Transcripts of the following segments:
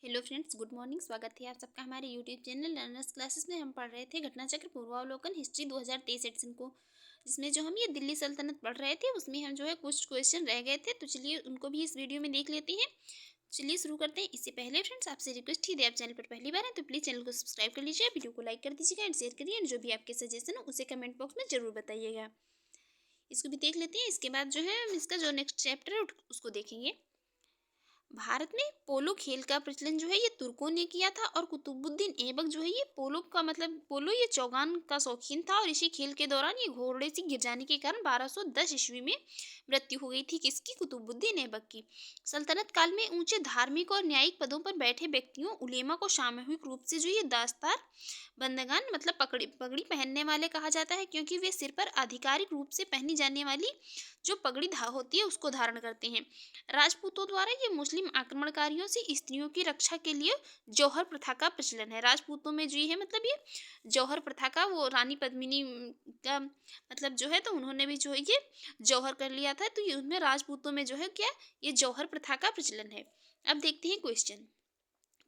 Hello friends, good morning. स्वागत है आप सबका हमारे यूट्यूब चैनल लर्नर्स क्लासेस में। हम पढ़ रहे थे घटना चक्र पूर्वावलोकन हिस्ट्री 2023 एडिशन को, जिसमें जो हम ये दिल्ली सल्तनत पढ़ रहे थे उसमें हम जो है कुछ क्वेश्चन रह गए थे, तो चलिए उनको भी इस वीडियो में देख लेते हैं। चलिए शुरू करते हैं। इससे पहले फ्रेंड्स आपसे रिक्वेस्ट ही दे, आप चैनल पर पहली बार हैं तो प्लीज़ चैनल को सब्सक्राइब कर लीजिए, वीडियो को लाइक कर दीजिएगा एंड शेयर करिए, एंड जो भी आपके सजेशन हो उसे कमेंट बॉक्स में जरूर बताइएगा। इसको भी देख लेते हैं। इसके बाद जो है हम इसका जो नेक्स्ट चैप्टर है उसको देखेंगे। भारत में पोलो खेल का प्रचलन जो है ये तुर्कों ने किया था, और कुतुबुद्दीन ऐबक जो है ये पोलो का मतलब पोलो ये चौगान का शौकीन था, और इसी खेल के दौरान ये घोड़े से गिर जाने के कारण 1210 ईस्वी में मृत्यु हो गई थी। किसकी? कुतुबुद्दीन ऐबक की। सल्तनत काल में ऊंचे धार्मिक और न्यायिक पदों पर बैठे व्यक्तियों उलेमा को सामूहिक रूप से जो ये दास्तार बंदगान मतलब पगड़ी पगड़ी पहनने वाले कहा जाता है, क्योंकि वे सिर पर आधिकारिक रूप से पहनी जाने वाली जो पगड़ी होती है उसको धारण करते हैं। राजपूतों द्वारा ये मुस्लिम आक्रमणकारियों से स्त्रियों की रक्षा के लिए जौहर प्रथा का प्रचलन है। राजपूतों में जो है मतलब ये जौहर प्रथा का, वो रानी पद्मिनी का मतलब जो है, तो उन्होंने भी जो है ये जौहर कर लिया था, तो ये उनमें राजपूतों में जो है क्या, ये जौहर प्रथा का प्रचलन है। अब देखते हैं क्वेश्चन।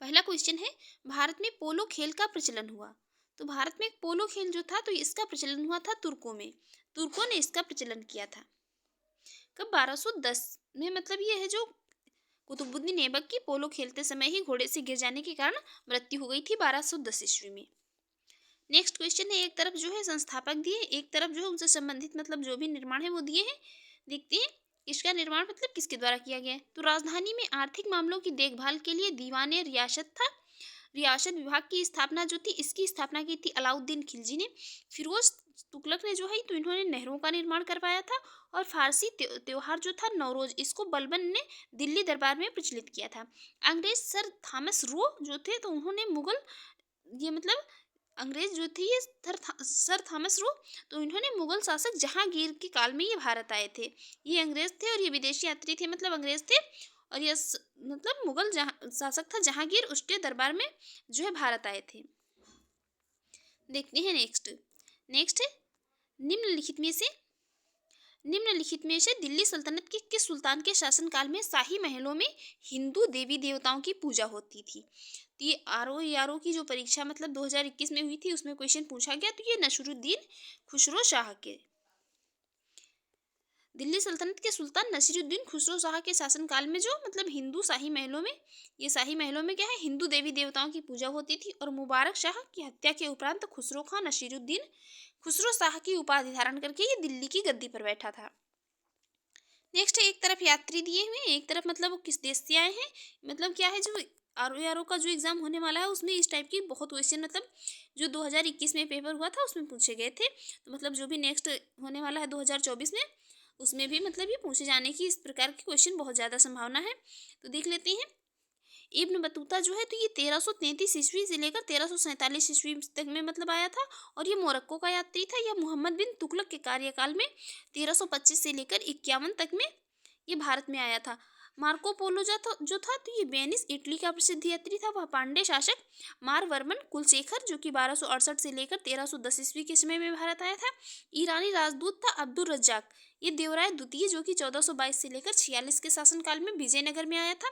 पहला क्वेश्चन है, भारत में पोलो खेल का प्रचलन हुआ। तो भारत में एक पोलो खेल जो था, तो इसका प्रचलन हुआ था तुर्कों में। तुर्कों ने इसका प्रचलन किया था कब? 1210 में। मतलब ये है जो कुतुबुद्दीन ऐबक की पोलो खेलते समय ही घोड़े से गिर जाने के कारण मृत्यु हो गई थी 1210 ईस्वी में। नेक्स्ट क्वेश्चन है, एक तरफ जो है संस्थापक दिए, एक तरफ जो है उनसे संबंधित मतलब जो भी निर्माण है वो दिए हैं। देखते हैं इसका निर्माण मतलब किसके द्वारा किया गया है। तो राजधानी में आर्थिक मामलों की देखभाल के लिए दीवाने रियासत था। रियासत विभाग की स्थापना जो थी, इसकी स्थापना की थी अलाउद्दीन खिलजी ने। फिरोज तुगलक ने जो है, तो इन्होंने नहरों का निर्माण करवाया था। और फारसी त्योहार जो था नौरोज, इसको बलबन ने दिल्ली दरबार में प्रचलित किया था। अंग्रेज सर थॉमस रो जो थे, तो उन्होंने मुगल ये मतलब अंग्रेज जो थे ये सर थॉमस रो, तो इन्होंने मुगल शासक जहांगीर के काल में ये भारत आए थे। ये अंग्रेज थे और ये विदेशी यात्री थे, मतलब अंग्रेज थे। और ये मतलब मुगल शासक था जहांगीर, उसके दरबार में जो है भारत आए थे। देखते हैं नेक्स्ट। नेक्स्ट है, निम्नलिखित में से दिल्ली सल्तनत के किस सुल्तान के शासनकाल में शाही महलों में हिंदू देवी देवताओं की पूजा होती थी। तो ये आरओ की जो परीक्षा मतलब 2021 में हुई थी उसमें क्वेश्चन पूछा गया, तो ये नसीरुद्दीन खुसरो शाह के, दिल्ली सल्तनत के सुल्तान नसीरुद्दीन खुसरो शाह के शासनकाल में जो मतलब हिंदू शाही महलों में, ये शाही महलों में क्या है, हिंदू देवी देवताओं की पूजा होती थी। और मुबारक शाह की हत्या के उपरांत खुसरो खां नसीरुद्दीन खुसरो शाह की उपाधि धारण करके ये दिल्ली की गद्दी पर बैठा था। नेक्स्ट है, एक तरफ यात्री दिए हुए, एक तरफ मतलब वो किस देश से आए हैं। मतलब क्या है, जो आर का जो एग्जाम होने वाला है उसमें इस टाइप की बहुत क्वेश्चन मतलब जो 2021 में पेपर हुआ था उसमें पूछे गए थे। तो मतलब जो भी नेक्स्ट होने वाला है 2024 में, उसमें भी मतलब ये पूछे जाने की इस प्रकार के क्वेश्चन बहुत ज़्यादा संभावना है। तो देख लेते हैं। इब्न बतूता जो है, तो ये 1333 ईस्वी से लेकर 1347 ईस्वी तक में मतलब आया था। और ये मोरक्को का यात्री था। यह मोहम्मद बिन तुगलक के कार्यकाल में 1325 से लेकर 51 तक में ये भारत में आया था। मार्को पोलो जो था, तो ये वेनिस इटली का प्रसिद्ध यात्री था। वह पांड्य शासक मारवर्मन कुलशेखर जो कि 1268 से लेकर 1310 ईस्वी के समय में भारत आया था। ईरानी राजदूत था अब्दुल रज्जाक। ये देवराय द्वितीय जो कि 1422 से लेकर 46 के शासनकाल में विजयनगर में आया था।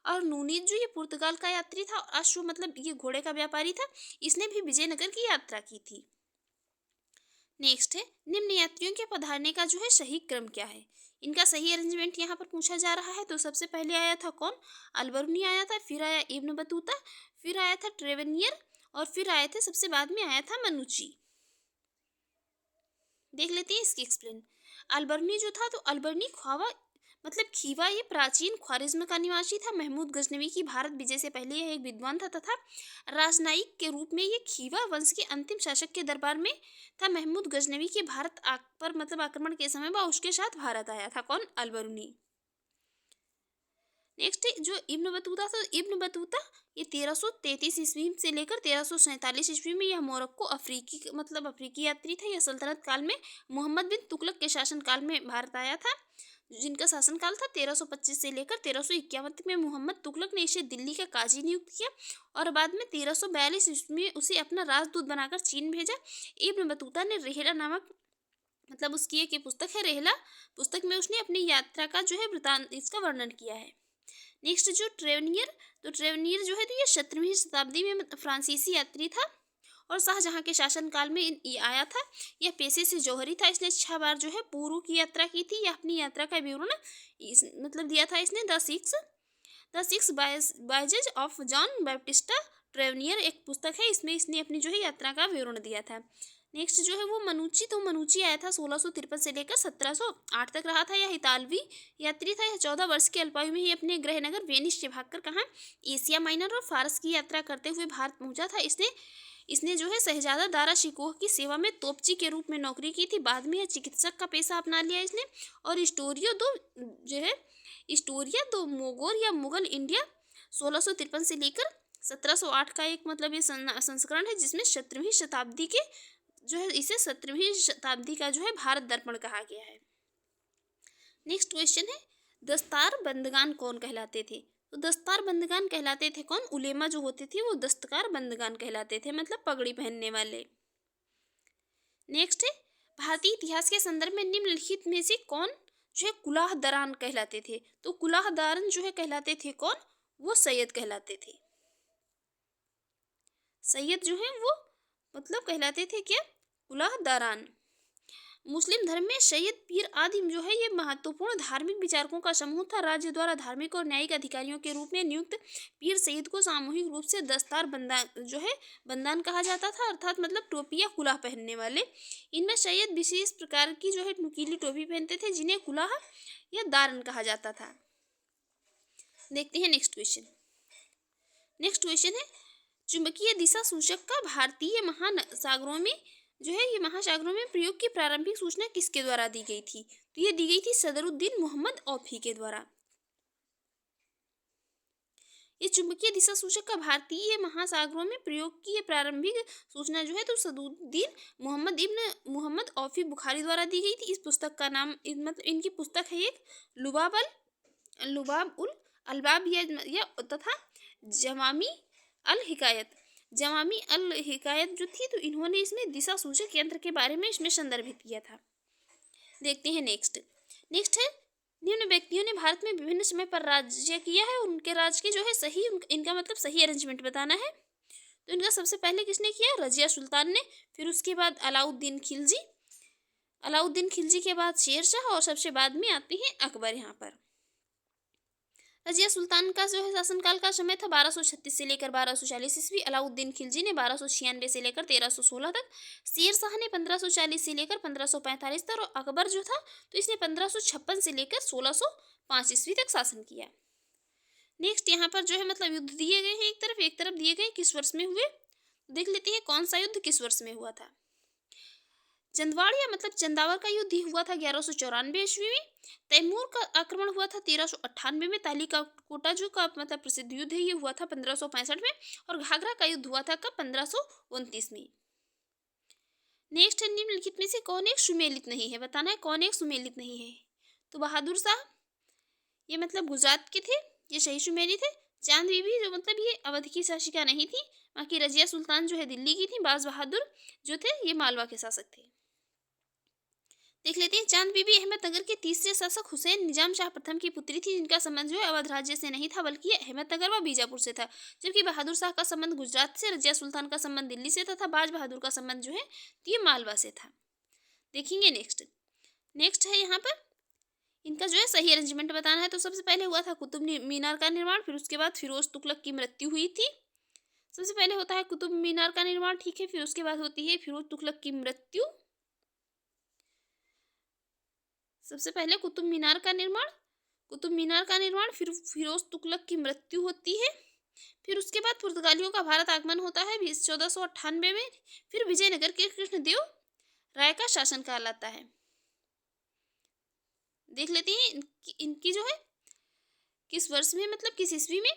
और नूनीज जो ये पुर्तगाल का यात्री था। अश्व मतलब ये घोड़े का व्यापारी था, इसने भी विजयनगर की यात्रा की थी। नेक्स्ट है, निम्न यात्रियों के पधारने का जो है सही क्रम क्या है। इनका सही अरेंजमेंट यहाँ पर पूछा जा रहा है। तो सबसे पहले आया था कौन? अलबरूनी आया था, फिर आया इब्न बतूता, फिर आया था ट्रेवेनियर, और फिर आए थे सबसे बाद में आया था मनुची। देख लेते हैं इसकी एक्सप्लेन। अलबरनी जो था, तो अलबरनी ख्वावा मतलब खीवा ये प्राचीन ख्वारिज्म का निवासी था। महमूद गजनवी की भारत विजय से पहले यह एक विद्वान था तथा राजनयिक के रूप में ये खीवा वंश के अंतिम शासक के दरबार में था। महमूद गजनवी के भारत पर मतलब आक्रमण के समय वह उसके साथ भारत आया था। कौन? अलबरूनी। नेक्स्ट जो इब्न बतूता था, इब्न बतूता ये 1333 ईस्वी से लेकर 1347 ईस्वी में यह मोरक्को अफ्रीकी मतलब अफ्रीकी यात्री था। यह सल्तनत काल में मोहम्मद बिन तुगलक के शासनकाल में भारत आया था, जिनका शासनकाल था 1325 से लेकर 1351 तक में। मोहम्मद तुगलक ने इसे दिल्ली का काजी नियुक्त किया और बाद में 1342 ईस्वी में उसे अपना राजदूत बनाकर चीन भेजा। इब्न बतूता ने रेहला नामक मतलब उसकी एक पुस्तक है रेहला, पुस्तक में उसने अपनी यात्रा का जो है वृतांत इसका वर्णन किया है। नेक्स्ट जो ट्रेवनियर जो है तो ये 17वीं शताब्दी में फ्रांसीसी यात्री था और शाहजहां के शासनकाल में ये आया था। यह पेशे से जौहरी था। इसने 6 बार जो है पूर्व की यात्रा की थी। यह अपनी यात्रा का विवरण मतलब दिया था इसने the six voyages of John Baptista Tavernier एक पुस्तक है, इसमें इसने अपनी जो है यात्रा का विवरण दिया था। नेक्स्ट जो है वो मनुची आया था 1653 से लेकर 1708 तक रहा था। यह इतालवी यात्री था। यह 14 वर्ष की अल्पायु में ही अपने गृह नगर वेनिस से भागकर कहाँ एशिया माइनर और फारस की यात्रा करते हुए भारत पहुंचा था। इसने जो है शहजादा दारा शिकोह की सेवा में तोपची के रूप में नौकरी की थी। बाद में यह चिकित्सक का पेशा अपना लिया इसने। और स्टोरिया दो मोगोर या मुगल इंडिया 1653 से लेकर 1708 का एक मतलब ये संस्करण है, जिसमें 17वीं शताब्दी के जो है इसे 17वीं शताब्दी का जो है भारत दर्पण कहा गया है। नेक्स्ट क्वेश्चन है दस्तार बंदगान कौन कहलाते थे? तो दस्तार बंदगान कहलाते थे कौन? उलेमा जो होते थे वो दस्तकार बंदगान कहलाते थे, मतलब पगड़ी पहनने वाले। नेक्स्ट है भारतीय इतिहास के संदर्भ में निम्नलिखित में से कौन जो है कुलाह दरान कहलाते थे? तो कुलाह दारन जो है कहलाते थे कौन? वो सैयद कहलाते थे। सैयद जो है वो मतलब कहलाते थे क्या? कुलाह दारान। मुस्लिम धर्म में सैयद पीर आदि जो है ये महत्वपूर्ण धार्मिक विचारकों का समूह था। राज्य द्वारा धार्मिक और न्यायिक अधिकारियों के रूप में नियुक्त पीर सैयद को सामूहिक रूप से दस्तार बंदान कहा जाता था, अर्थात मतलब टोपी या कुलाह पहनने वाले। इनमें सैयद विशेष प्रकार की जो है नुकीली टोपी पहनते थे, जिन्हें कुलाह या दारन कहा जाता था। देखते हैं नेक्स्ट क्वेश्चन है चुंबकीय दिशा सूचक का भारतीय महासागरों में प्रयोग की प्रारंभिक सूचना किसके द्वारा दी गई थी? तो ये दी गई थी सदरुद्दीन मोहम्मद औफी के द्वारा। ये चुंबकीय दिशा सूचक का भारतीय महासागरों में प्रयोग की प्रारंभिक सूचना जो है तो सदरुद्दीन मोहम्मद औफी बुखारी द्वारा दी गई थी। इस पुस्तक का नाम मतलब इनकी पुस्तक है एक लुबाब उल अलबाब या तथा जवामी अल हिकायत जो थी, तो इन्होंने इसमें दिशा सूचक यंत्र के बारे में इसमें संदर्भित किया था। देखते हैं नेक्स्ट है निम्न व्यक्तियों ने भारत में विभिन्न समय पर राज्य किया है। उनके राज्य की जो है इनका मतलब सही अरेंजमेंट बताना है। तो इनका सबसे पहले किसने किया? रजिया सुल्तान ने। फिर उसके बाद अलाउद्दीन खिलजी के बाद शेरशाह और सबसे बाद में आते हैं अकबर। यहाँ पर रजिया सुल्तान का जो है शासनकाल का समय था 1236 से लेकर 1240 ईस्वी। अलाउद्दीन खिलजी ने 1296 से लेकर 1316 तक। शेर शाह ने 1540 से लेकर 1545 तक। और अकबर जो था तो इसने 1556 से लेकर 1605 ईस्वी तक शासन किया। नेक्स्ट यहाँ पर जो है मतलब युद्ध दिए गए हैं, एक तरफ दिए गए किस वर्ष में हुए। देख लेते हैं कौन सा युद्ध किस वर्ष में हुआ था। चंदवाड़ या मतलब चंदावर का युद्ध हुआ था 1194 ईस्वी में। तैमूर का आक्रमण हुआ था 1398 में। ताली का कोटा जो का मतलब प्रसिद्ध युद्ध है ये हुआ था 1565 में। और घाघरा का युद्ध हुआ था कब? 1529 में। नेक्स्ट है निम्नलिखित में से कौन एक सुमेलित नहीं है? बताना है कौन एक सुमेलित नहीं है। तो बहादुर शाह ये मतलब गुजरात के थे, ये सही सुमेलित है। चांद बीबी जो मतलब ये अवध की शासिका नहीं थी। बाकी रजिया सुल्तान जो है दिल्ली की थी। बाज बहादुर जो थे ये मालवा के शासक थे। देख लेते हैं चांद बीबी अहमदनगर के तीसरे शासक हुसैन निजाम शाह प्रथम की पुत्री थी, जिनका संबंध जो है अवध राज्य से नहीं था बल्कि अहमदनगर व बीजापुर से था। जबकि बहादुर शाह का संबंध गुजरात से, रजिया सुल्तान का संबंध दिल्ली से तथा बाज बहादुर का संबंध जो है ये मालवा से था। देखेंगे नेक्स्ट है यहाँ पर इनका जो है सही अरेंजमेंट बताना है। तो सबसे पहले हुआ था कुतुब मीनार का निर्माण। फिर उसके बाद फिरोज तुगलक की मृत्यु हुई थी। सबसे पहले होता है कुतुब मीनार का निर्माण, ठीक है। फिर उसके बाद होती है फिरोज तुगलक की मृत्यु। सबसे पहले कुतुब मीनार का निर्माण, फिर फिरोज तुगलक की मृत्यु होती है। फिर उसके बाद पुर्तगालियों का भारत आगमन होता है 1498 में। फिर विजयनगर के कृष्णदेव राय का शासनकाल आता है। देख लेते हैं इनकी जो है किस वर्ष में मतलब किस ईस्वी में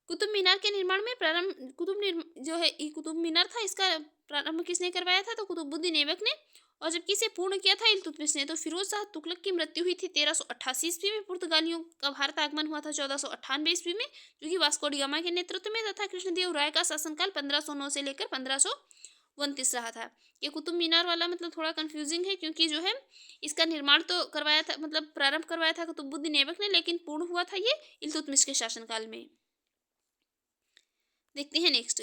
कुतुब मीनार के निर्माण में प्रारंभ कुतुब मीनार था, इसका प्रारंभ किसने करवाया था? तो कुतुबुद्दीन ऐबक ने। और जबकि इसे पूर्ण किया था इल्तुतमिश ने। तो फिरोज शाह तुगलक की मृत्यु हुई थी 1388 ईस्वी में। पुर्तगालियों का भारत आगमन हुआ था 1498 ईस्वी में, जो कि वास्को डी गामा के नेतृत्व में, तथा कृष्णदेव राय का शासनकाल 1509 से लेकर 1500 29 रहा था। ये कुतुब मीनार वाला मतलब थोड़ा कंफ्यूजिंग है, क्योंकि जो है इसका निर्माण तो करवाया था, मतलब प्रारंभ करवाया था कुतुबुद्दीन ऐबक ने, लेकिन पूर्ण हुआ था ये इल्तुतमिश के शासनकाल में। देखते हैं नेक्स्ट,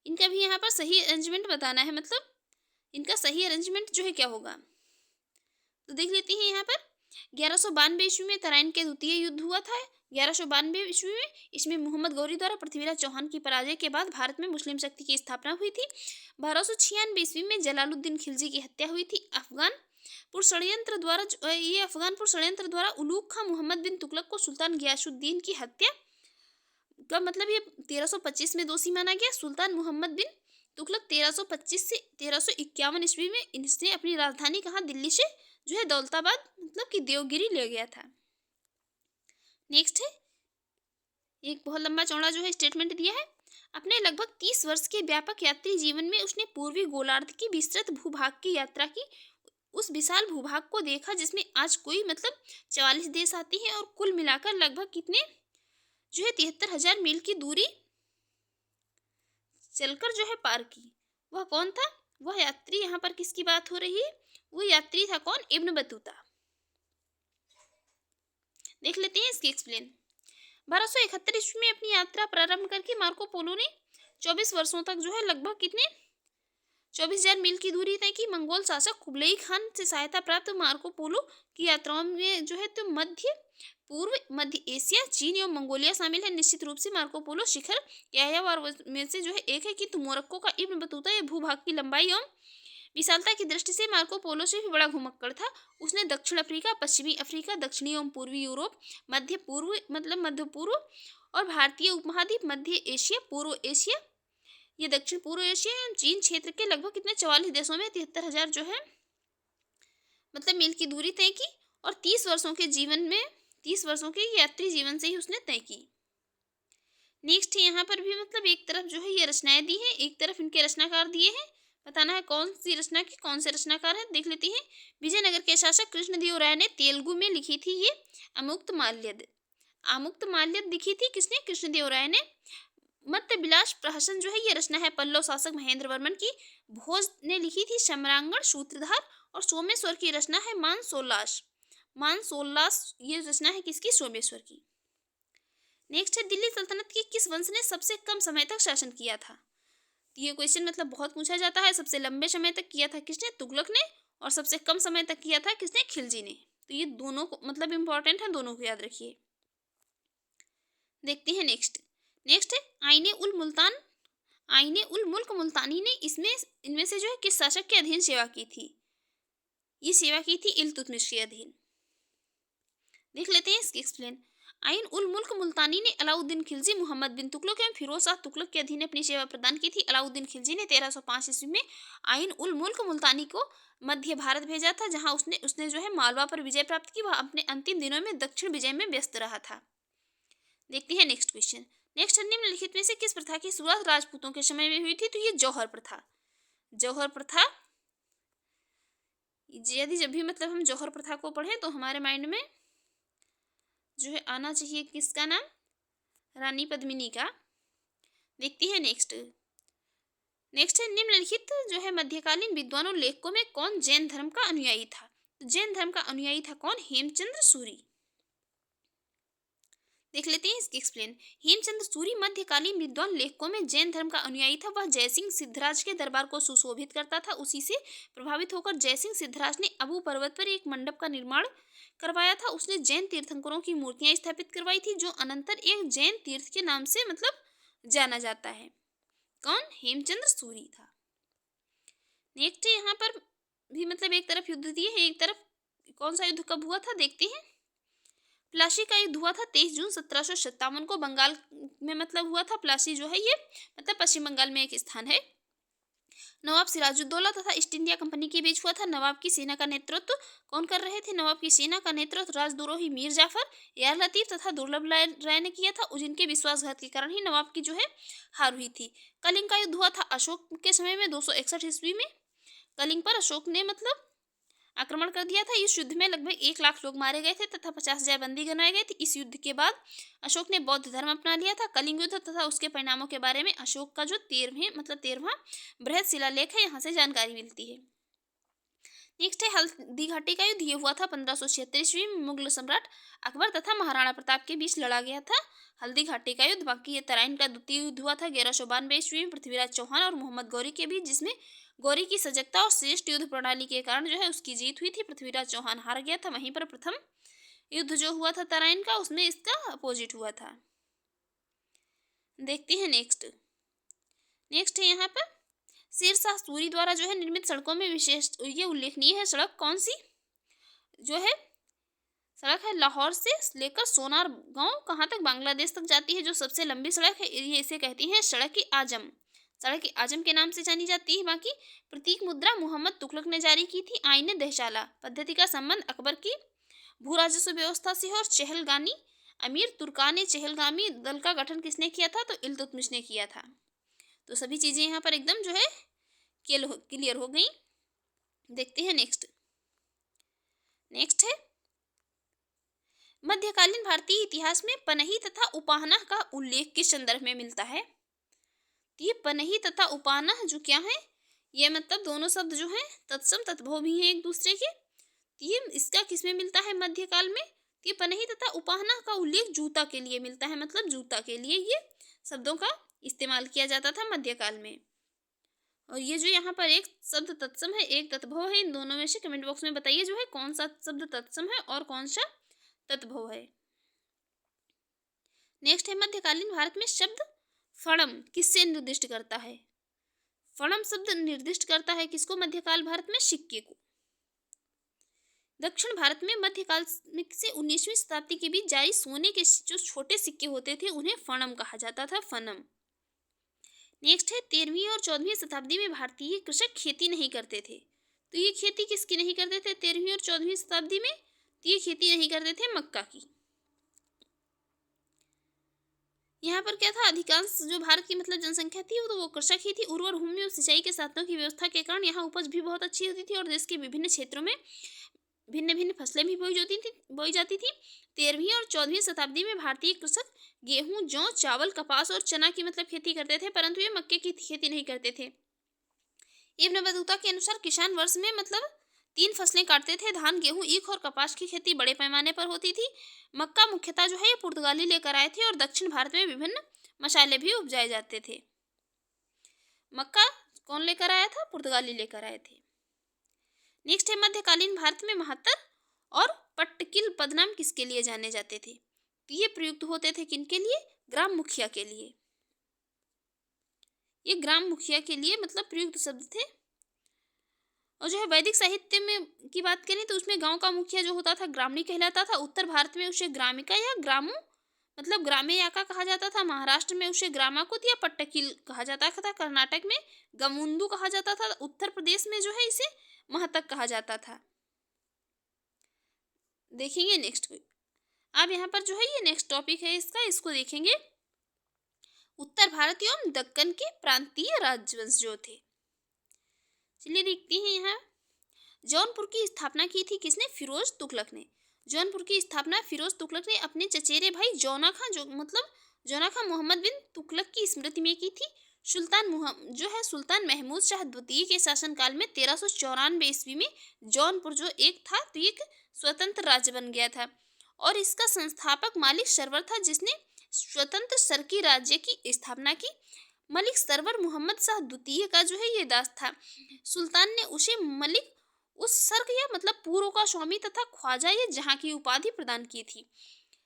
इनका भी यहाँ पर सही अरेंजमेंट बताना है, मतलब इनका सही अरेंजमेंट जो है क्या होगा। तो देख लेते हैं यहाँ पर 1192 ईस्वी में तराइन के द्वितीय युद्ध हुआ था। 1192 ईस्वी में इसमें मोहम्मद गौरी द्वारा पृथ्वीराज चौहान की पराजय के बाद भारत में मुस्लिम शक्ति की स्थापना हुई थी। 1296 ईस्वी में जलालुद्दीन खिलजी की हत्या हुई थी। अफगानपुर षड्यंत्र द्वारा उलूग खां मोहम्मद बिन तुगलक को सुल्तान गियासुद्दीन की हत्या का मतलब ये 1325 में दोषी माना गया। सुल्तान मोहम्मद बिन तुगलक 1325 से 1351 ईस्वी में इसने अपनी राजधानी कहाँ, दिल्ली से जो है दौलताबाद मतलब कि देवगिरी ले गया था। नेक्स्ट है, एक बहुत लंबा चौड़ा जो है स्टेटमेंट दिया है। अपने लगभग 30 वर्ष के व्यापक यात्री जीवन में उसने पूर्वी गोलार्ध की विस्तृत भूभाग की यात्रा की। उस विशाल भूभाग को देखा जिसमें आज कोई मतलब 44 देश आते हैं, और कुल मिलाकर लगभग कितने जो है 73,000 मील की दूरी चलकर जो है पार की। वह कौन था? वह यात्री, यहाँ पर किसकी बात हो रही है? वो यात्री था कौन? Ibn Battuta. देख लेते हैं इसकी एक्सप्लेन। 1271 ईस्वी में अपनी यात्रा प्रारंभ करके मार्को पोलो ने 24 वर्षों तक जो है लगभग कितने 24,000 मील की दूरी तय की। मंगोल शासक कुबलई खान से सहायता प्राप्त मार्को पोलो की यात्राओं में जो है तो मध्य एशिया, चीन एवं मंगोलिया शामिल है। निश्चित रूप से मार्को पोलो शिखर यायावर में से जो है एक है, कि मोरक्को का इब्न बतूता यह भूभाग की लंबाई एवं विशालता की दृष्टि से मार्को पोलो से भी बड़ा घुमक्कड़ था। उसने दक्षिण अफ्रीका, पश्चिमी अफ्रीका, दक्षिणी एवं पूर्वी यूरोप, मध्य पूर्व और भारतीय उपमहाद्वीप, मध्य एशिया, पूर्व एशिया, ये दक्षिण पूर्व एशिया एवं चीन क्षेत्र के लगभग कितने 44 देशों में 73,000 जो है मतलब मील की दूरी तय की। और 30 वर्षों के यात्री जीवन से ही उसने तय की। नेक्स्ट यहाँ पर भी मतलब एक तरफ जो है ये रचनाएं दी हैं, एक तरफ इनके रचनाकार दिए हैं। बताना है कौन सी रचना की कौन से रचनाकार है। देख लेते हैं। विजयनगर के शासक कृष्णदेव राय ने तेलुगु में लिखी थी ये आमुक्त माल्यद लिखी थी। किसने? कृष्णदेव राय ने। मत्स्य विलास प्रहसन जो है ये रचना है पल्लव शासक महेंद्र वर्मन की। भोज ने लिखी थी सम्रांगण सूत्रधार। और सोमेश्वर की रचना है मानसोल्लास, ये रचना है किसकी? सोमेश्वर की। नेक्स्ट है, दिल्ली सल्तनत की किस वंश ने सबसे कम समय तक शासन किया था? ये क्वेश्चन मतलब बहुत पूछा जाता है। सबसे लंबे समय तक किया था किसने? तुगलक ने। और सबसे कम समय तक किया था किसने? खिलजी ने। तो ये दोनों को मतलब इंपॉर्टेंट है, दोनों को याद रखिए। देखते हैं नेक्स्ट है आईने उल मुल्क मुल्तानी ने इनमें से जो है किस शासक के अधीन सेवा की थी? ये सेवा की थी इल्तुतमिश के अधीन। देख लेते हैं इसकी एक्सप्लेन। आइन उल मुल्क मुल्तानी ने अलाउद्दीन खिलजी, मोहम्मद बिन तुगलक एवं फिरोज शाह तुगलक के अधीन अपनी सेवा प्रदान की थी। अलाउद्दीन खिलजी ने 1305 ईस्वी में आइन उल मुल्क मुल्तानी को मध्य भारत भेजा था, जहां उसने जो है मालवा पर विजय प्राप्त की। वह अपने अंतिम दिनों में दक्षिण विजय में व्यस्त रहा था। देखते हैं नेक्स्ट क्वेश्चन। नेक्स्ट, निम्नलिखित में से किस प्रथा की शुरुआत राजपूतों के समय में हुई थी? तो ये जौहर प्रथा। यदि जब भी मतलब हम जौहर प्रथा को पढ़ें तो हमारे माइंड में जो है आना चाहिए किसका नाम? रानी पद्मिनी का। देखते हैं नेक्स्ट है, निम्नलिखित जो है मध्यकालीन विद्वानों लेखकों में कौन जैन धर्म का अनुयायी था? तो जैन धर्म का अनुयायी था कौन? हेमचंद्र सूरी। देख लेते हैं इसकी एक्सप्लेन। हेमचंद्र सूरी मध्यकालीन विद्वान लेखकों में जैन धर्म का अनुयायी था। वह जयसिंह सिद्धराज के दरबार को सुशोभित करता था। उसी से प्रभावित होकर जयसिंह सिद्धराज ने अबू पर्वत पर एक मंडप का निर्माण करवाया था। उसने जैन तीर्थंकरों की मूर्तियां स्थापित करवाई थी, जो अनंतर एक जैन तीर्थ के नाम से मतलब जाना जाता है। कौन? हेमचंद्र सूरी था। नेक्स्ट यहाँ पर भी मतलब एक तरफ युद्ध दिए हैं, एक तरफ कौन सा युद्ध कब हुआ था देखते हैं। प्लासी का युद्ध हुआ था 23 जून 1757 को बंगाल में मतलब हुआ था। प्लासी जो है ये मतलब पश्चिम बंगाल में एक स्थान है। नवाब सिराजुद्दौला तथा ईस्ट इंडिया कंपनी के बीच हुआ था। नवाब की सेना का नेतृत्व कौन कर रहे थे? नवाब की सेना का नेतृत्व राजद्रोही मीर जाफर, यार लतीफ तथा दुर्लभ राय ने किया था। जिनके विश्वासघात के कारण ही नवाब की जो है हार हुई थी। कलिंग का युद्ध हुआ था अशोक के समय में 261 ईस्वी में। कलिंग पर अशोक ने मतलब आक्रमण कर दिया था। इस युद्ध में लगभग 1 लाख लोग मारे गए थे तथा 50,000 बंदी बनाए गए थे। इस युद्ध के बाद अशोक ने बौद्ध धर्म अपना लिया था। कलिंग युद्ध तथा उसके परिणामों के बारे में अशोक का जो 13वां बृहद शिलालेख है, यहाँ से जानकारी मिलती है। नेक्स्ट है हल्दी घाटी का युद्ध। ये हुआ था 1576 ईस्वी में। मुगल सम्राट अकबर तथा महाराणा प्रताप के बीच लड़ा गया था हल्दी घाटी का युद्ध। बाकी ये तराइन का द्वितीय युद्ध हुआ था 1192 ईस्वी में पृथ्वीराज चौहान और मोहम्मद गौरी के बीच, जिसमें गौरी की सजगता और श्रेष्ठ युद्ध प्रणाली के कारण जो है उसकी जीत हुई थी। पृथ्वीराज चौहान हार गया था। वहीं पर प्रथम युद्ध जो हुआ था तराइन का, उसमें इसका अपोजिट हुआ था। देखते हैं नेक्स्ट है यहाँ पर शेरशाह सूरी द्वारा जो है निर्मित सड़कों में विशेष ये उल्लेखनीय है सड़क कौन सी जो है सड़क है लाहौर से लेकर सोनार गांव कहाँ तक बांग्लादेश तक जाती है, जो सबसे लंबी सड़क है। ये इसे कहती हैं सड़क ए आजम। सड़क ए आजम के नाम से जानी जाती है। बाकी प्रतीक मुद्रा मोहम्मद तुगलक ने जारी की थी। आईने दहशाला पद्धति का संबंध अकबर की भू राजस्व व्यवस्था से है। और चहलगानी अमीर तुर्कान चहलगामी दल का गठन किसने किया था, तो इल्तुतमिश ने किया था। तो सभी चीज़ें यहाँ पर एकदम जो है क्लियर हो गई। देखते हैं नेक्स्ट है मध्यकालीन भारतीय इतिहास में पनही तथा उपाहना का उल्लेख किस संदर्भ में मिलता है। ये पनही तथा उपाहना जो क्या है, ये मतलब दोनों शब्द जो हैं तत्सम तत्भव भी हैं एक दूसरे के। ये इसका किस में मिलता है मध्यकाल में। ये पनही तथा उपाहना का उल्लेख जूता के लिए मिलता है, मतलब जूता के लिए ये शब्दों का इस्तेमाल किया जाता था मध्यकाल में। और ये जो यहाँ पर एक शब्द तत्सम है एक तत्भव है, इन दोनों में से कमेंट बॉक्स में बताइए जो है कौन सा शब्द तत्सम है और कौन सा तत्भव है। नेक्स्ट है मध्यकालीन भारत में शब्द फणम किससे निर्दिष्ट करता है। फणम शब्द निर्दिष्ट करता है किसको, मध्यकाल भारत में सिक्के को। दक्षिण भारत में मध्यकाल से 19वीं शताब्दी के बीच जारी सोने के जो छोटे सिक्के होते थे उन्हें फणम कहा जाता था, फनम। नेक्स्ट है 13वीं और 14वीं शताब्दी में भारतीय कृषक खेती नहीं करते थे। तो ये खेती किसकी नहीं करते थे 13वीं और 14वीं शताब्दी में, तो ये खेती नहीं करते थे मक्का की। यहाँ पर क्या था, अधिकांश जो भारत की मतलब जनसंख्या थी तो वो कृषक ही थी। उर्वर भूमि और सिंचाई के साधनों की व्यवस्था के कारण यहाँ उपज भी बहुत अच्छी होती थी और देश के विभिन्न क्षेत्रों में भिन्न भिन्न फसलें भी बोई जाती थी। 13वीं और 14वीं शताब्दी में भारतीय कृषक गेहूं, जौ, चावल, कपास और चना की मतलब खेती करते थे, परंतु ये मक्के की खेती नहीं करते थे। इब्न बतूता के अनुसार किसान वर्ष में मतलब 3 फसलें काटते थे। धान, गेहूं, ईख और कपास की खेती बड़े पैमाने पर होती थी। मक्का मुख्यतः जो है ये पुर्तगाली लेकर आए थे और दक्षिण भारत में विभिन्न मसाले भी उपजाए जाते थे। मक्का कौन लेकर आया था, पुर्तगाली लेकर आए थे। नेक्स्ट है मध्यकालीन भारत में महत्तर और पट्टकिल पदनाम किसके लिए जाने जाते थे। तो ये प्रयुक्त होते थे किनके लिए, ग्राम मुखिया के लिए। ये ग्राम मुखिया के लिए मतलब प्रयुक्त शब्द थे। और जो है वैदिक साहित्य में की बात करें तो उसमें गांव का मुखिया जो होता था ग्रामणी कहलाता था। उत्तर भारत में उसे ग्रामिका या ग्रामो मतलब ग्रामे याका कहा जाता था। महाराष्ट्र में उसे ग्रामाकुत या पट्टकिल कहा जाता था। कर्नाटक में गमुंदू कहा जाता था। उत्तर प्रदेश में जो है इसे महतक कहा जाता था। देखेंगे नेक्स्ट वीक। अब यहाँ पर जो है ये नेक्स्ट टॉपिक है इसको देखेंगे। उत्तर भारत एवं दक्कन के प्रांतीय राजवंश जो थे। चलिए देखते हैं यहाँ जौनपुर की स्थापना की थी किसने, फिरोज तुगलक ने। जौनपुर की स्थापना फिरोज तुगलक ने अपने चचेरे भाई जौना खां मोहम्मद बिन तुगलक की स्मृति में की थी। सुल्तान महमूद शाह द्वितीय के शासनकाल में 1394 ईस्वी में जौनपुर जो एक था तो एक स्वतंत्र राज्य बन गया था और इसका संस्थापक मलिक सरवर था जिसने स्वतंत्र सरकी राज्य की स्थापना की। मलिक सरवर मोहम्मद शाह द्वितीय का जो है ये दास था। सुल्तान ने उसे मलिक उस सर्क या मतलब पूर्व का स्वामी तथा ख्वाजा या जहां की उपाधि प्रदान की थी।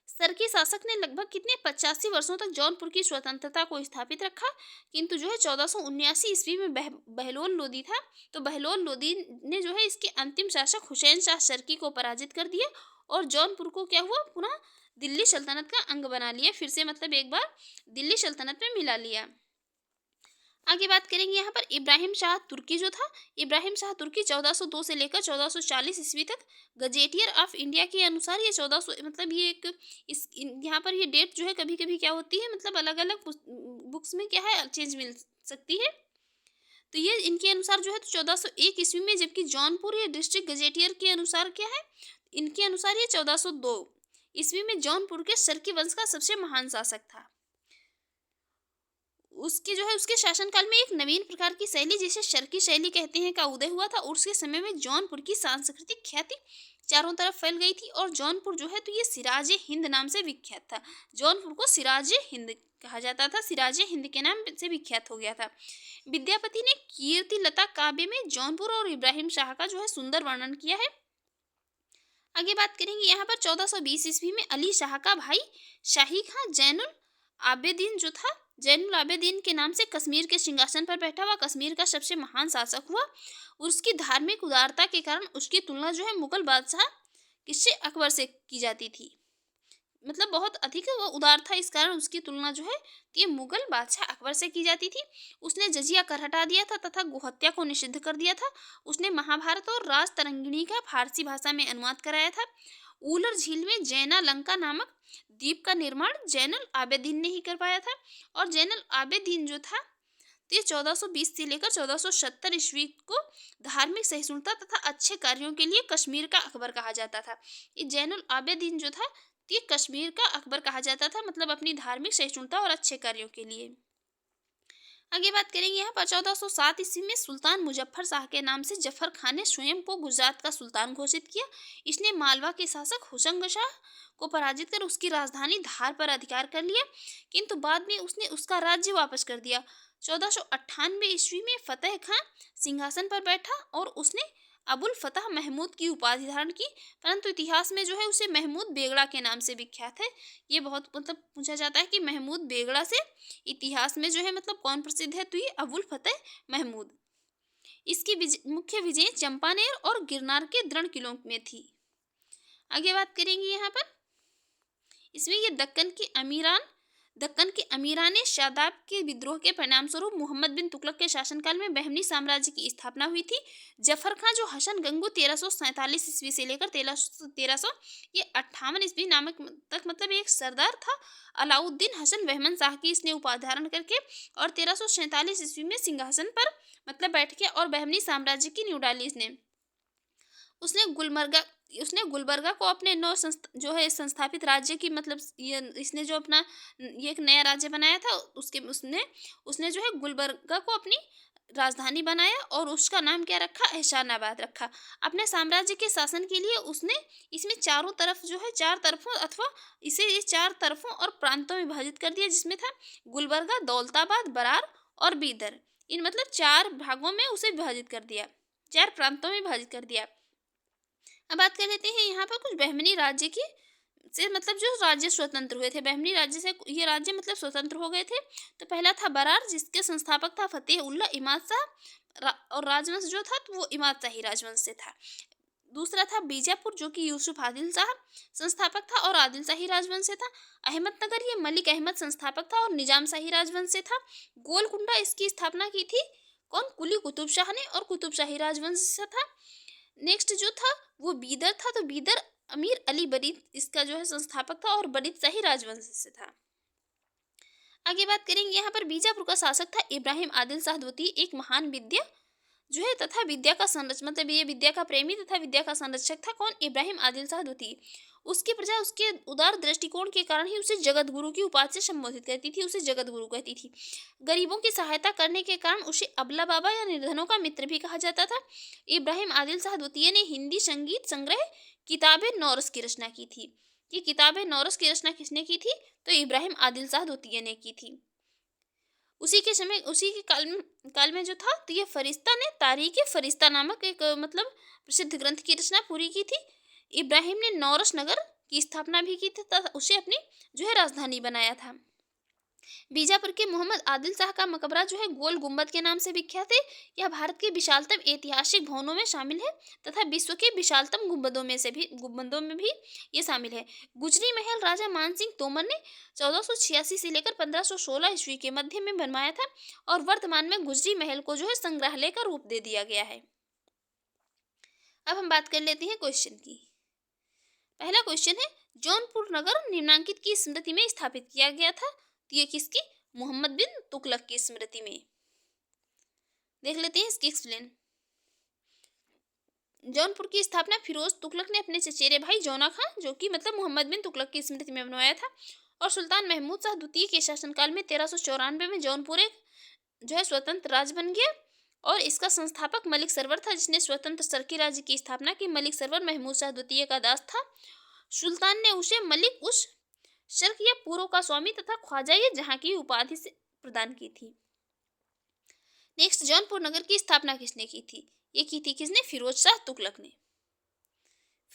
सरकी शासक ने लगभग कितने 85 वर्षों तक जौनपुर की स्वतंत्रता को स्थापित रखा, किंतु जो है 1479 ईस्वी में बहलोल लोदी था तो बहलोल लोदी ने जो है इसके अंतिम शासक हुसैन शाह सरकी को पराजित कर दिया और जौनपुर को क्या हुआ, पुनः दिल्ली सल्तनत का अंग बना लिया। फिर से मतलब एक बार दिल्ली सल्तनत में मिला लिया। आगे बात करेंगे यहाँ पर इब्राहिम शाह तुर्की जो था। इब्राहिम शाह तुर्की 1402 से लेकर 1440 ईस्वी तक गजेटियर ऑफ इंडिया के अनुसार ये 1400 मतलब ये एक इस यहाँ पर ये डेट जो है कभी कभी क्या होती है मतलब अलग अलग बुक्स में क्या है चेंज मिल सकती है। तो ये इनके अनुसार जो है तो 1401 ईस्वी में, जबकि जौनपुर या डिस्ट्रिक्ट गजेटियर के अनुसार क्या है, इनके अनुसार ये 1402 ईस्वी में जौनपुर के शर्की वंश का सबसे महान शासक था। उसके जो है उसके शासनकाल में एक नवीन प्रकार की शैली, जिसे शर्की शैली कहते हैं, का उदय हुआ था, और उसके समय में जौनपुर की सांस्कृतिक ख्याति चारों तरफ फैल गई थी। और जौनपुर जो है तो ये सिराजे हिंद नाम से विख्यात था। जौनपुर को सिराजे हिंद कहा जाता था, सिराजे हिंद के नाम से विख्यात हो गया था। विद्यापति ने कीर्ति लता काव्य में जौनपुर और इब्राहिम शाह का जो है सुंदर वर्णन किया है। आगे बात करेंगे यहाँ पर 1420 ईस्वी में अली शाह का भाई शाही खां जैनुल आबेदीन जो था, जैनुल आबेदीन के नाम से कश्मीर के सिंहासन पर बैठा हुआ कश्मीर का सबसे महान शासक हुआ। उसकी धार्मिक उदारता के कारण उसकी तुलना जो है मुगल बादशाह किससे, अकबर से की जाती थी। मतलब बहुत अधिक वो उदार था, इस कारण उसकी तुलना जो है ये मुगल बादशाह अकबर से की जाती थी। उसने जजिया कर हटा दिया था तथा गोहत्या को निषिद्ध कर दिया था। उसने महाभारत और राज तरंगिणी का फारसी भाषा में अनुवाद कराया था। ऊलर झील में जैना लंका नामक द्वीप का निर्माण जैनुल आबेदीन ने ही करवाया था। और जैनुल आबेदीन जो था तो ये 1420 से लेकर 1470 ईस्वी को धार्मिक सहिष्णुता तथा अच्छे कार्यों के लिए कश्मीर का अकबर कहा जाता था। ये जैनुल आबेदीन जो था तो ये कश्मीर का अकबर कहा जाता था, मतलब अपनी धार्मिक सहिष्णुता और अच्छे कार्यों के लिए। आगे बात करेंगे यहाँ पर 1407 ईस्वी में सुल्तान मुजफ्फर शाह के नाम से जफर खान ने स्वयं को गुजरात का सुल्तान घोषित किया। इसने मालवा के शासक हुसंग शाह को पराजित कर उसकी राजधानी धार पर अधिकार कर लिया, किंतु बाद में उसने उसका राज्य वापस कर दिया। 1498 ईस्वी में फतेह खान सिंहासन पर बैठा और उसने अबुल फतह महमूद की उपाधि धारण की, परंतु इतिहास में जो है उसे महमूद बेगड़ा के नाम से विख्यात है। ये बहुत मतलब पूछा जाता है कि महमूद बेगड़ा से इतिहास में जो है मतलब कौन प्रसिद्ध है, तो ये अबुल फतेह महमूद। इसकी मुख्य विजय चंपानेर और गिरनार के दृढ़ किलों में थी। आगे बात करेंगे यहाँ पर, इसमें ये दक्कन के अमीरान शादाब के विद्रोह के परिणाम स्वरूप मोहम्मद बिन तुगलक के शासनकाल में बहमनी साम्राज्य की स्थापना हुई थी। जफर खां जो हसन गंगू 1347 ईस्वी से लेकर 1358 ईस्वी नामक तक मतलब एक सरदार था। अलाउद्दीन हसन बहमन शाह की इसने उपाधि धारण करके और 1347 ईस्वी में सिंहासन पर मतलब बैठ के और बहमनी साम्राज्य की नींव डाली। उसने गुलबर्गा को अपने जो है संस्थापित राज्य की मतलब इसने जो अपना ये एक नया राज्य बनाया था, उसने जो है गुलबर्गा को अपनी राजधानी बनाया और उसका नाम क्या रखा, एहसानाबाद रखा। अपने साम्राज्य के शासन के लिए उसने इसमें चारों तरफ जो है 4 तरफों अथवा इसे 4 तरफों और प्रांतों में विभाजित कर दिया, जिसमें था गुलबर्गा, दौलताबाद, बरार और बीदर। इन मतलब 4 भागों में उसे विभाजित कर दिया, 4 प्रांतों में विभाजित कर दिया। अब बात कर लेते हैं यहाँ पर कुछ बहमनी राज्य की से मतलब जो राज्य स्वतंत्र हुए थे। बहमनी राज्य से ये राज्य मतलब स्वतंत्र हो गए थे। तो पहला था बरार, जिसके संस्थापक था फतेह उल्लाह इमाद शाह और राजवंश जो था तो वो इमाद शाही राजवंश से था। दूसरा था बीजापुर, जो कि यूसुफ आदिल शाह संस्थापक था और आदिल शाही राजवंश से था। अहमदनगर ये मलिक अहमद संस्थापक था और निजाम शाही राजवंश से था। गोलकुंडा इसकी स्थापना की थी कौन, कुली कुतुब शाह ने और कुतुब शाही राजवंश से था। नेक्स्ट जो था वो बीदर था, तो बीदर अमीर अली बरीद इसका जो है संस्थापक था और बरीद शाही राजवंश से था। आगे बात करेंगे यहाँ पर बीजापुर का शासक था इब्राहिम आदिल शाह द्वितीय, एक महान विद्या जो है तथा विद्या का संरक्षक मतलब ये विद्या का प्रेमी तथा विद्या का संरक्षक था कौन, इब्राहिम आदिल शाह द्वितीय। उसकी प्रजा उसके उदार दृष्टिकोण के कारण ही उसे जगत गुरु की उपाधि से संबोधित करती थी, उसे जगत गुरु कहती थी। गरीबों की सहायता करने के कारण उसे अबला बाबा या निर्धनों का मित्र भी कहा जाता था। इब्राहिम आदिल शाह द्वितीय ने हिंदी संगीत संग्रह किताबे नौरस की रचना की थी। ये किताबे नौरस की रचना किसने की थी, तो इब्राहिम आदिल शाह द्वितीय ने की थी। उसी के काल में जो था तो ये फरिश्ता ने तारीख फरिश्ता नामक एक मतलब प्रसिद्ध ग्रंथ की रचना पूरी की थी। इब्राहिम ने नौरस नगर की स्थापना भी की थी तथा उसे अपनी जो है राजधानी बनाया था। बीजापुर के मोहम्मद आदिल शाह का मकबरा जो है गोल गुंबद के नाम से विख्यात है। यह भारत के विशालतम ऐतिहासिक भवनों में शामिल है तथा विश्व के विशालतम गुंबदों में भी ये शामिल है। गुजरी महल राजा मानसिंह तोमर ने 1486 से लेकर 1516 ईस्वी के मध्य में बनवाया था और वर्तमान में गुजरी महल को जो है संग्रहालय का रूप दे दिया गया है। अब हम बात कर लेते हैं क्वेश्चन की। पहला क्वेश्चन है जौनपुर नगर निम्नांकित की स्मृति में स्थापित किया गया था, तो ये किसकी, मोहम्मद बिन तुगलक की स्मृति में। देख लेते हैं इसकी एक्सप्लेन। जौनपुर की स्थापना फिरोज तुगलक ने अपने चचेरे भाई जौना खां, जो कि मतलब मोहम्मद बिन तुगलक की स्मृति में बनवाया था, और सुल्तान महमूद शाह द्वितीय के शासनकाल में 1394 में जौनपुर एक जो है स्वतंत्र राज्य बन गया। और इसका संस्थापक मलिक सरवर था, जिसने स्वतंत्र सरकी राज्य की स्थापना की। मलिक सरवर महमूद शाह द्वितीय का दास था। सुल्तान ने उसे मलिक उस शर्क या पूर्व का स्वामी तथा ख्वाजा ये जहां की उपाधि से प्रदान की थी। नेक्स्ट, जौनपुर नगर की स्थापना किसने की थी? ये की थी किसने? फिरोज शाह तुगलक ने।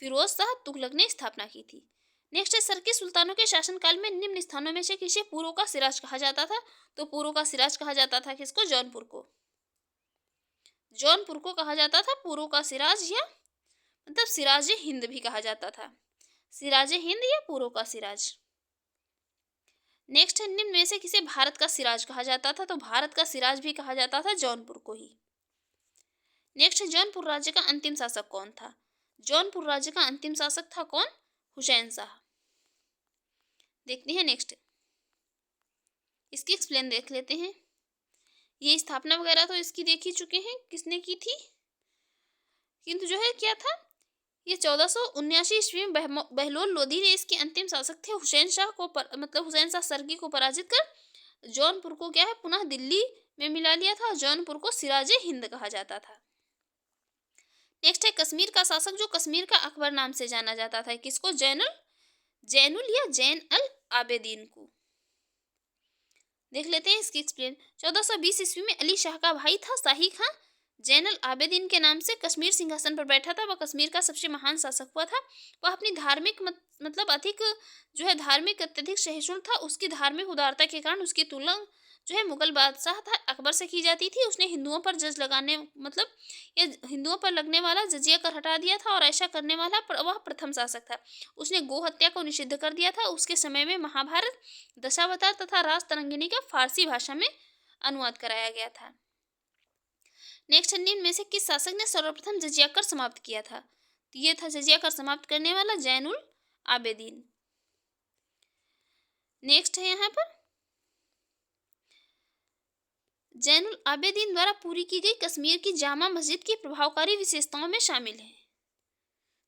फिरोज शाह तुगलक ने स्थापना की थी। नेक्स्ट है, सरकी सुल्तानों के शासनकाल में निम्न स्थानों में से किसे पूर्व का सिराज कहा जाता था? तो पूर्व का सिराज कहा जाता था किसको? जौनपुर को। जौनपुर को कहा जाता था पूर्व का सिराज, या मतलब सिराज हिंद भी कहा जाता था। सिराज हिंद या पूर्व का सिराज। नेक्स्ट है, निम्न में से किसे भारत का सिराज कहा जाता था? तो भारत का सिराज भी कहा जाता था जौनपुर को ही। नेक्स्ट है, जौनपुर राज्य का अंतिम शासक कौन था? जौनपुर राज्य का अंतिम शासक था कौन? हुसैन शाह। देखते हैं नेक्स्ट, इसकी एक्सप्लेन देख लेते हैं। ये स्थापना वगैरह तो इसकी देख ही चुके हैं किसने की थी, किंतु जो है क्या था, ये 1479 ईस्वी में बहलोल लोधी ने इसके अंतिम शासक थे हुसैन शाह को मतलब हुसैन शाह सरगी को पराजित कर जौनपुर को क्या है पुनः दिल्ली में मिला लिया था। जौनपुर को सिराज हिंद कहा जाता था। नेक्स्ट है, कश्मीर का शासक जो कश्मीर का अकबर नाम से जाना जाता था, किसको? जैनुल या जैन अल आबेदीन को। देख लेते हैं इसकी एक्सप्लेन। 1420 ईस्वी में अली शाह का भाई था शाही खां, जैनुल आबेदीन के नाम से कश्मीर सिंहासन पर बैठा था। वह कश्मीर का सबसे महान शासक हुआ था। वह अपनी धार्मिक मतलब अधिक जो है धार्मिक अत्यधिक सहिष्णु था। उसकी धार्मिक उदारता के कारण उसकी तुलना जो है मुगल बादशाह था अकबर से की जाती थी। उसने हिंदुओं पर जज लगाने मतलब ये हिंदुओं पर लगने वाला जजिया कर हटा दिया था, और ऐसा करने वाला वह प्रथम शासक था। उसने गो हत्या को निषिद्ध कर दिया था। उसके समय में महाभारत, दशावतार तथा राज तरंगिणी का फारसी भाषा में अनुवाद कराया गया था। नेक्स्ट, निम्न में से किस शासक ने सर्वप्रथम जजिया कर समाप्त किया था? तो ये था जजिया कर समाप्त करने वाला जैनुल आबेदीन। नेक्स्ट है यहाँ पर जैनुल आबेदीन द्वारा पूरी की गई कश्मीर की जामा मस्जिद की प्रभावकारी विशेषताओं में शामिल है।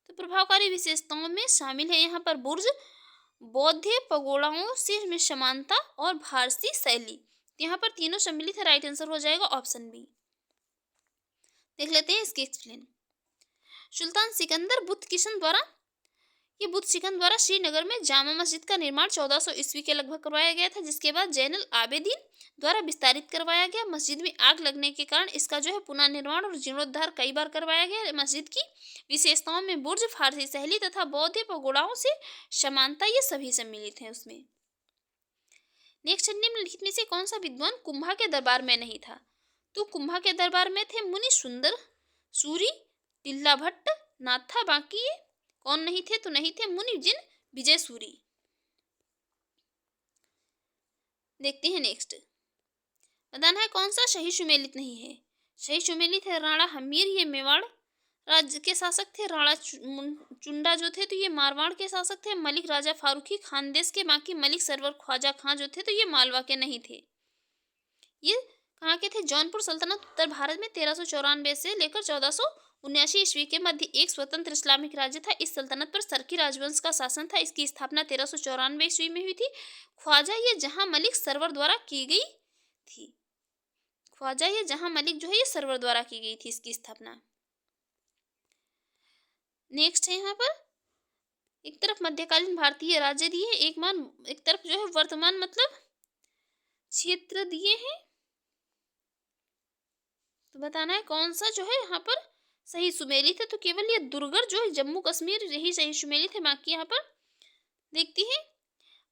तो प्रभावकारी विशेषताओं में शामिल है यहाँ पर बुर्ज, बौद्ध पगोड़ाओं से में समानता और फारसी शैली। यहाँ पर तीनों सम्मिलित है। राइट आंसर हो जाएगा ऑप्शन बी। देख लेते हैं इसकी एक्सप्लेन। सुल्तान सिकंदर बुत किशन द्वारा श्रीनगर में जामा मस्जिद का निर्माण 1400 ईस्वी के लगभग करवाया गया था, जिसके बाद जैनुल आबेदीन द्वारा विस्तारित करवाया गया। मस्जिद में आग लगने के कारण इसका जो है पुनः निर्माण और जीर्णोद्धार कई बार करवाया गया। मस्जिद की विशेषताओं में बुर्ज, फारसी शैली तथा बौद्ध पगोड़ाओं से समानता ये सभी सम्मिलित हैं उसमें। नेक्स्ट, निम्नलिखित में से कौन सा विद्वान कुंभा के दरबार में नहीं था? तो कुंभा के दरबार में थे मुनि सुंदर सूरी, टिल्ला भट्ट, नाथा बाकी। कौन नहीं थे? तो नहीं थे मुनि जिन विजय सूरी। देखते हैं नेक्स्ट, बताना है कौन सा सही सुमेलित नहीं है। सही सुमेलित है राणा हमीर, ये मेवाड़ राज्य के शासक थे। राणा चुंडा जो थे तो ये मारवाड़ के शासक थे। मलिक राजा फारूकी खानदेश के, बाकी मलिक सरवर ख्वाजा खां जो थे तो ये मालवा के नहीं थे। ये कहाँ के थे? जौनपुर सल्तनत उत्तर भारत में 1394 से लेकर 1479 ईस्वी के मध्य एक स्वतंत्र इस्लामिक राज्य था। इस सल्तनत पर सरकी राजवंश का शासन था। इसकी स्थापना 1394 ईस्वी में हुई थी। ख्वाजा ये जहां मलिक सरवर द्वारा की गई थी। ख्वाजा ये जहां मलिक जो है ये सरवर द्वारा की गई थी इसकी स्थापना। नेक्स्ट है यहाँ पर एक तरफ मध्यकालीन भारतीय राज्य दिए हैं, एक तरफ जो है वर्तमान मतलब क्षेत्र दिए हैं। तो बताना है कौन सा जो है यहाँ पर सही सुमेलित है। तो केवल ये दुर्गर जो है जम्मू कश्मीर यही सही सुमेलित है। बाकी यहाँ पर देखते हैं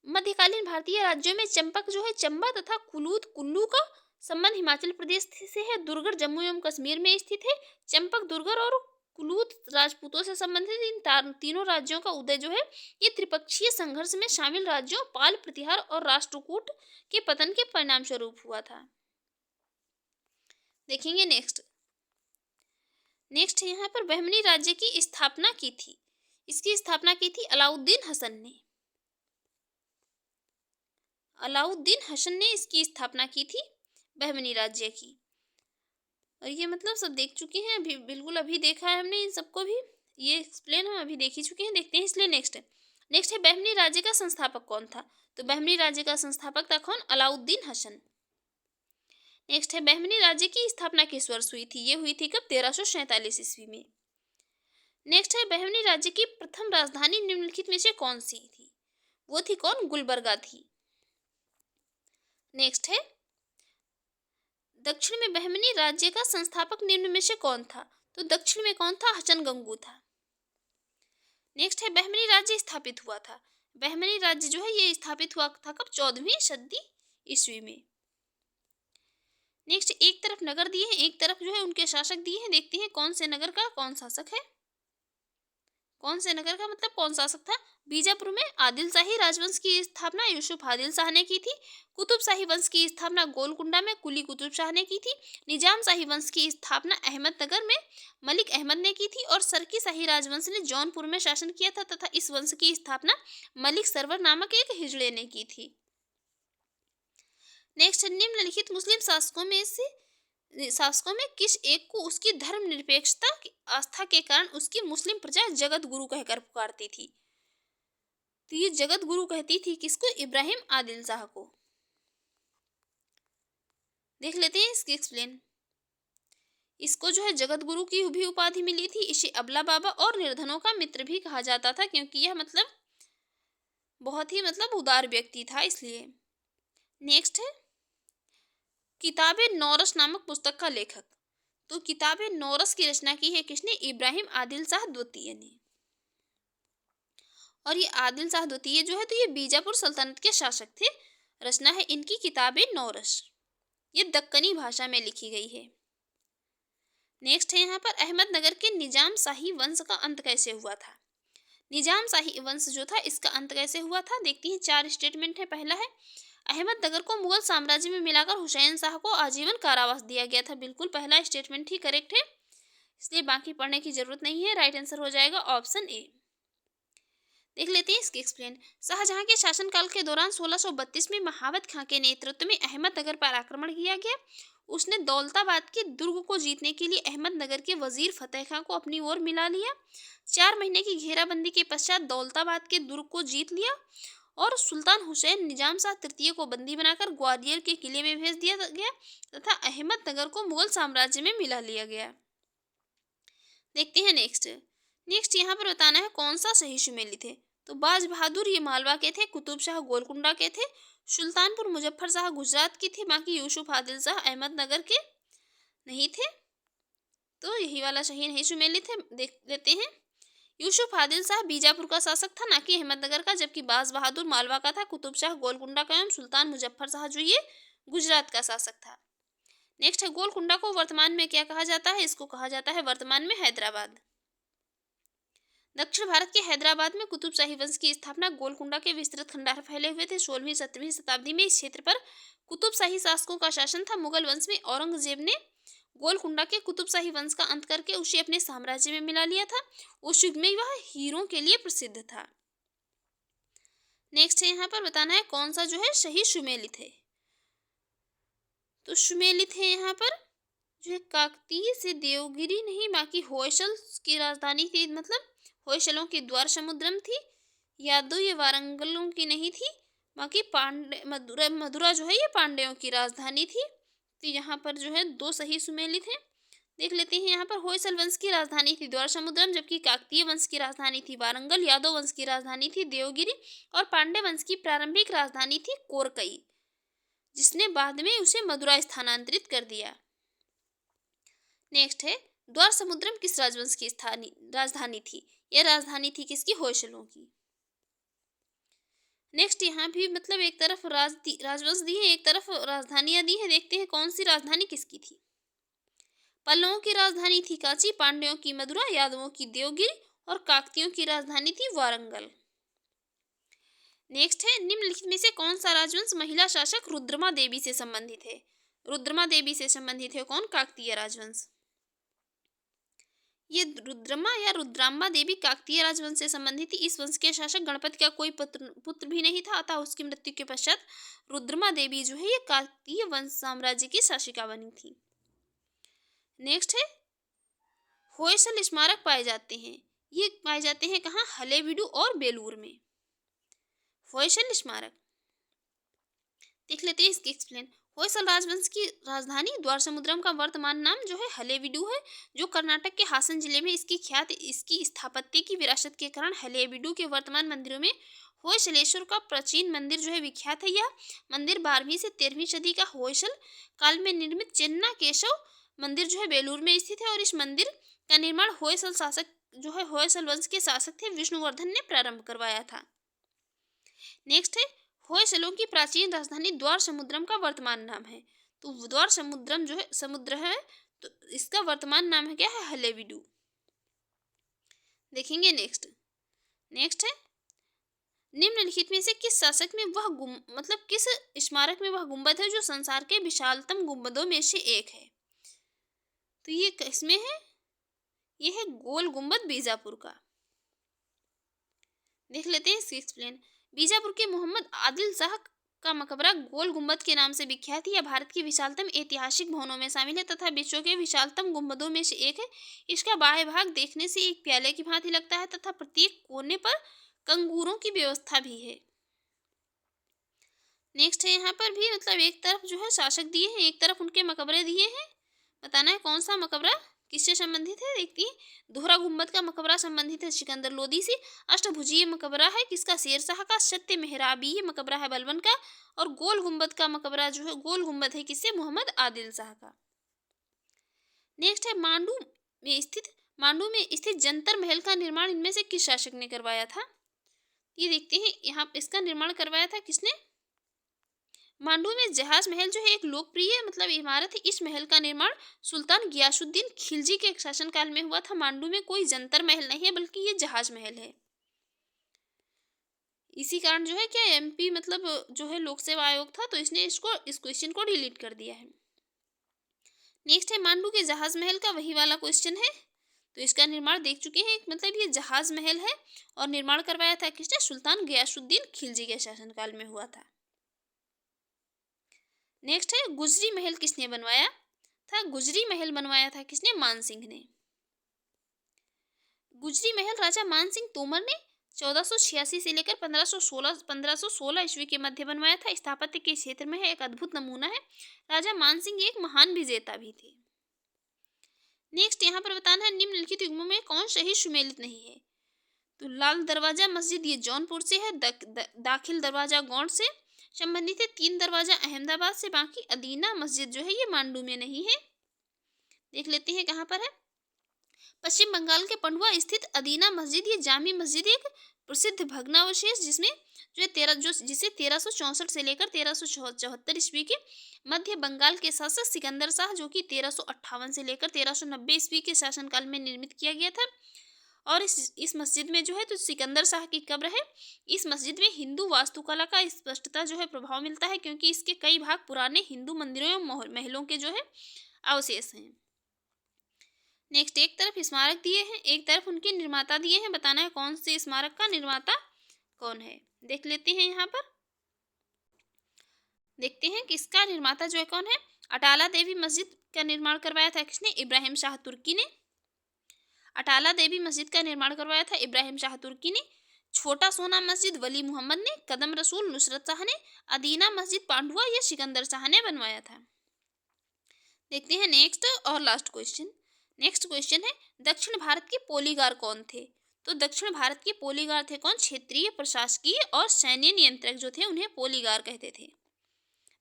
मध्यकालीन भारतीय राज्यों में चंपक जो है चंबा तथा कुल्लू का संबंध हिमाचल प्रदेश से है। दुर्गर जम्मू एवं कश्मीर में स्थित है। चंपक, दुर्गर और कुलूत राजपूतों से संबंधित इन तीनों राज्यों का उदय जो है ये त्रिपक्षीय संघर्ष में शामिल राज्यों पाल, प्रतिहार और राष्ट्रकूट के पतन के परिणाम स्वरूप हुआ था। देखेंगे नेक्स्ट यहाँ पर बहमनी राज्य की स्थापना की थी। इसकी स्थापना की थी अलाउद्दीन हसन ने। अलाउद्दीन हसन ने इसकी स्थापना की थी बहमनी राज्य की। और ये मतलब सब देख चुके हैं अभी, बिल्कुल अभी देखा है हमने इन सबको भी, ये एक्सप्लेन हम अभी देख ही चुके हैं। देखते हैं इसलिए नेक्स्ट है बहमनी राज्य का संस्थापक कौन था। तो बहमनी राज्य का संस्थापक था कौन? अलाउद्दीन हसन। नेक्स्ट है बहमनी राज्य की स्थापना किस वर्ष हुई थी। ये हुई थी कब? 1347 ईस्वी में। नेक्स्ट है बहमनी राज्य की प्रथम राजधानी निम्नलिखित में से कौन सी थी। वो थी कौन? गुलबर्गा थी। नेक्स्ट है दक्षिण में बहमनी राज्य का संस्थापक निम्न में से कौन था। तो दक्षिण में कौन था? हचनगंगू था। नेक्स्ट है बहमनी राज्य स्थापित हुआ था। बहमनी राज्य जो है ये स्थापित हुआ था कब? 14वीं सदी ईस्वी में। नेक्स्ट एक तरफ नगर दिए हैं, एक तरफ जो है उनके शासक दिए हैं। देखते हैं कौन से नगर का कौन शासक है। कौन से नगर का मतलब कौन शासक था। बीजापुर में आदिल शाही राजवंश की स्थापना यूसुफ आदिल शाह ने की थी। कुतुब शाही वंश की स्थापना गोलकुंडा में कुली कुतुब शाह ने की थी। निजाम शाही वंश की स्थापना अहमदनगर में मलिक अहमद ने की थी। और सरकी शाही राजवंश ने जौनपुर में शासन किया था तथा इस वंश की स्थापना मलिक सरवर नामक एक हिजड़े ने की थी। नेक्स्ट निम्नलिखित मुस्लिम शासकों में किस एक को उसकी धर्मनिरपेक्षता की आस्था के कारण उसकी मुस्लिम प्रजा जगत गुरु कहकर पुकारती थी। तो ये जगत गुरु कहती थी किसको? इब्राहिम आदिल शाह को। देख लेते हैं इसकी एक्सप्लेन। इसको जो है जगत गुरु की भी उपाधि मिली थी। इसे अबला बाबा और निर्धनों का मित्र भी कहा जाता था क्योंकि यह मतलब बहुत ही मतलब उदार व्यक्ति था इसलिए। नेक्स्ट है किताबे नौरस नामक पुस्तक का लेखक। तो किताबे नौरस की रचना की है किसने? इब्राहिम आदिल शाह द्वितीय ने। और ये आदिल शाह द्वितीय जो है तो ये बीजापुर सल्तनत के शासक थे। रचना है इनकी किताबे नौरस। ये दक्कनी भाषा में लिखी गई है। नेक्स्ट है यहाँ पर अहमदनगर के निजाम शाही वंश का अंत कैसे हुआ था। निजाम शाही वंश जो था इसका अंत कैसे हुआ था। देखते हैं 4 स्टेटमेंट है। पहला है अहमदनगर को मुगल साम्राज्य में मिलाकर हुसैन शाह को आजीवन कारावास दिया गया था। बिल्कुल पहला स्टेटमेंट ही करेक्ट है, इसलिए बाकी पढ़ने की जरूरत नहीं है। राइट आंसर हो जाएगा ऑप्शन ए। देख लेते हैं इसकी एक्सप्लेन। शाहजहां के शासनकाल के दौरान 1632 में महावत खां के नेतृत्व में अहमदनगर पर आक्रमण किया गया। उसने दौलताबाद के दुर्ग को जीतने के लिए अहमदनगर के वजीर फतेह खां को अपनी ओर मिला लिया। 4 महीने की घेराबंदी के पश्चात दौलताबाद के दुर्ग को जीत लिया और सुल्तान हुसैन निजाम शाह तृतीय को बंदी बनाकर ग्वालियर के किले में भेज दिया गया तथा अहमदनगर को मुगल साम्राज्य में मिला लिया गया। देखते हैं नेक्स्ट यहाँ पर बताना है कौन सा सही शुमेली थे। तो बाज बहादुर ये मालवा के थे, कुतुब शाह गोलकुंडा के थे, सुल्तानपुर मुजफ्फर शाह गुजरात की थी, बाकी यूसुफ आदिल शाह अहमदनगर के नहीं थे। तो यही वाला सही नहीं शुमेली थे। देख लेते हैं। यूसुफ आदिल शाह बीजापुर का शासक था ना कि अहमदनगर का, जबकि बाज बहादुर मालवा का था, कुतुब शाह गोलकुंडा का एवं सुल्तान मुजफ्फर शाह जो ये गुजरात का शासक था। नेक्स्ट है गोलकुंडा को वर्तमान में क्या कहा जाता है। इसको कहा जाता है वर्तमान में हैदराबाद। दक्षिण भारत के हैदराबाद में कुतुब शाही वंश की स्थापना गोलकुंडा के विस्तृत खंडार फैले हुए थे। 16वीं-17वीं शताब्दी में इस क्षेत्र पर कुतुब शाही शासकों का शासन था। मुगल वंश में औरंगजेब ने गोलकुंडा के कुतुब शाही वंश का अंत करके उसे अपने साम्राज्य में मिला लिया था। उस युग में वह हीरों के लिए प्रसिद्ध था। नेक्स्ट है यहाँ पर बताना है कौन सा जो है सही सुमेलित है। तो सुमेलित है यहाँ पर जो है काकतीय से देवगिरी नहीं, बाकी होयसल की राजधानी थी, मतलब होयसलों की द्वार समुद्रम थी। यादव ये वारंगलों की नहीं थी, बाकी मदुरा जो है ये पांड्यों की राजधानी थी। तो यहाँ पर जो है 2 सही सुमेलित हैं। देख लेते हैं। यहाँ पर होयसल वंश की राजधानी थी द्वार समुद्रम, जबकि काकतीय वंश की राजधानी थी वारंगल, यादव वंश की राजधानी थी देवगिरी और पांड्य वंश की प्रारंभिक राजधानी थी कोरकई, जिसने बाद में उसे मदुरा स्थानांतरित कर दिया। नेक्स्ट है द्वार समुद्रम किस राजवंश की राजधानी थी। यह राजधानी थी किसकी? होयसलों की। नेक्स्ट यहाँ भी मतलब एक तरफ राजवंश दी है, एक तरफ राजधानियां दी है। देखते हैं कौन सी राजधानी किसकी थी। पल्लवों की राजधानी थी कांची, पांड्यों की मदुरा, यादवों की देवगिरी और काकतियों की राजधानी थी वारंगल। नेक्स्ट है निम्नलिखित में से कौन सा राजवंश महिला शासक रुद्रमा देवी से संबंधित है। रुद्रमा देवी से संबंधित है कौन? काकतीय राजवंश। ये रुद्रमा या रुद्राम्बा देवी काकतीय राजवंश से संबंधित थी। इस वंश के शासक गणपति का कोई पुत्र भी नहीं था, अतः उसकी मृत्यु के पश्चात रुद्रमा देवी जो है ये काकतीय वंश साम्राज्य की शासिका बनी थी। नेक्स्ट है होयसल स्मारक पाए जाते हैं, ये पाए जाते हैं कहाँ, हलेबीडु और बेलूर में। होयसल स्मारक देख लेते हैं इसकी एक्सप्लेन। होयसल राजवंश की राजधानी द्वारसमुद्रम का वर्तमान नाम जो है हलेबीडु है, जो कर्नाटक के हासन जिले में इसकी ख्याति इसकी स्थापत्य की विरासत के कारण हलेबीडु के वर्तमान मंदिरों में होयसलेश्वर का प्राचीन मंदिर जो है विख्यात है। यह मंदिर 12वीं से 13वीं सदी का होयसल काल में निर्मित चेन्ना केशव मंदिर जो है बेलूर में स्थित है, और इस मंदिर का निर्माण होयसल शासक जो है होयसल वंश के शासक थे विष्णुवर्धन ने प्रारंभ करवाया था। नेक्स्ट है होयसलों की प्राचीन राजधानी द्वार समुद्रम का वर्तमान नाम है, तो द्वार समुद्रम जो है समुद्र है, तो इसका वर्तमान नाम है क्या है, हलेबीडु। देखेंगे नेक्स्ट। नेक्स्ट है निम्नलिखित में से किस शासक में वह मतलब किस स्मारक में वह गुंबद है जो संसार के विशालतम गुंबदों में से एक है, तो ये किसमें है, ये है गोल गुंबद बीजापुर का। देख लेते हैं इसकी एक्सप्लेन। बीजापुर के मोहम्मद आदिल शाह का मकबरा गोल गुंबद के नाम से विख्यात है। यह भारत के विशालतम ऐतिहासिक भवनों में शामिल है तथा विश्व के विशालतम गुंबदों में से एक है। इसका बाह्य भाग देखने से एक प्याले की भांति लगता है तथा प्रत्येक कोने पर कंगूरों की व्यवस्था भी है। नेक्स्ट है यहाँ पर भी मतलब एक तरफ जो है शासक दिए हैं, एक तरफ उनके मकबरे दिए हैं, बताना है कौन सा मकबरा किससे संबंधित है। देखती है दोहरा गुंबद का मकबरा संबंधित है सिकंदर लोदी से। अष्टभुजीय मकबरा है किसका, शेरशाह का। सत्य मेहराबी मकबरा है बलबन का, और गोल गुंबद का मकबरा जो है गोल गुंबद है किससे, मोहम्मद आदिल शाह का। नेक्स्ट है मांडू में स्थित जंतर महल का निर्माण इनमें से किस शासक ने करवाया था। ये देखते हैं यहाँ इसका निर्माण करवाया था किसने, मांडू में जहाज महल जो है एक लोकप्रिय मतलब इमारत है। इस महल का निर्माण सुल्तान गियासुद्दीन खिलजी के शासनकाल में हुआ था। मांडू में कोई जंतर महल नहीं है बल्कि ये जहाज महल है। इसी कारण जो है क्या एमपी मतलब जो है लोक सेवा आयोग था, तो इसने इस क्वेश्चन को डिलीट कर दिया है। नेक्स्ट है मांडू के जहाज महल का वही वाला क्वेश्चन है, तो इसका निर्माण देख चुके हैं। मतलब ये जहाज महल है और निर्माण करवाया था किसने, सुल्तान गियासुद्दीन खिलजी के शासनकाल में हुआ था। नेक्स्ट है गुजरी महल किसने बनवाया था। गुजरी महल बनवाया था किसने, मान सिंह ने। गुजरी महल राजा मान सिंह तोमर ने 1486 से लेकर 1516 ईस्वी के मध्य बनवाया था। स्थापत्य के क्षेत्र में है एक अद्भुत नमूना है। राजा मान सिंह एक महान विजेता भी थे। नेक्स्ट यहाँ पर बताना है निम्नलिखित युग्मों में कौन शहीद सुमेलित नहीं है, तो लाल दरवाजा मस्जिद ये जौनपुर से है, दाखिल दरवाजा गौड़ से संबंधित है, 3 दरवाजा अहमदाबाद से, बाकी अदीना मस्जिद जो है ये मांडू में नहीं है। देख लेते हैं कहाँ पर है। पश्चिम बंगाल के पंडुआ स्थित अदीना मस्जिद ये जामी मस्जिद एक प्रसिद्ध भग्नावशेष जिसे 1364 से लेकर 1374 ईस्वी के मध्य बंगाल के शासक सिकंदर शाह जो कि 1358 से लेकर 1390 ईस्वी के शासनकाल में निर्मित किया गया था। और इस मस्जिद में जो है तो सिकंदर शाह की कब्र है। इस मस्जिद में हिंदू वास्तुकला का स्पष्टता जो है प्रभाव मिलता है क्योंकि इसके कई भाग पुराने हिंदू मंदिरों एवं महलों के जो है अवशेष हैं। नेक्स्ट एक तरफ स्मारक दिए हैं, एक तरफ उनके निर्माता दिए हैं, बताना है कौन से स्मारक का निर्माता कौन है। देख लेते हैं यहाँ पर, देखते हैं कि इसका निर्माता जो है कौन है। अटाला देवी मस्जिद का निर्माण करवाया था किसने, इब्राहिम शाह तुर्की ने। अटाला देवी मस्जिद का निर्माण करवाया था इब्राहिम शाह तुर्की ने। छोटा सोना मस्जिद वली मोहम्मद ने। कदम रसूल नुसरत शाह ने। अदीना मस्जिद पांडुआ या सिकंदर शाह ने बनवाया था। देखते हैं नेक्स्ट और लास्ट क्वेश्चन। नेक्स्ट क्वेश्चन है दक्षिण भारत के पोलीगार कौन थे, तो दक्षिण भारत के पोलीगार थे कौन, क्षेत्रीय प्रशासकीय और सैन्य नियंत्रक जो थे उन्हें पोलीगार कहते थे।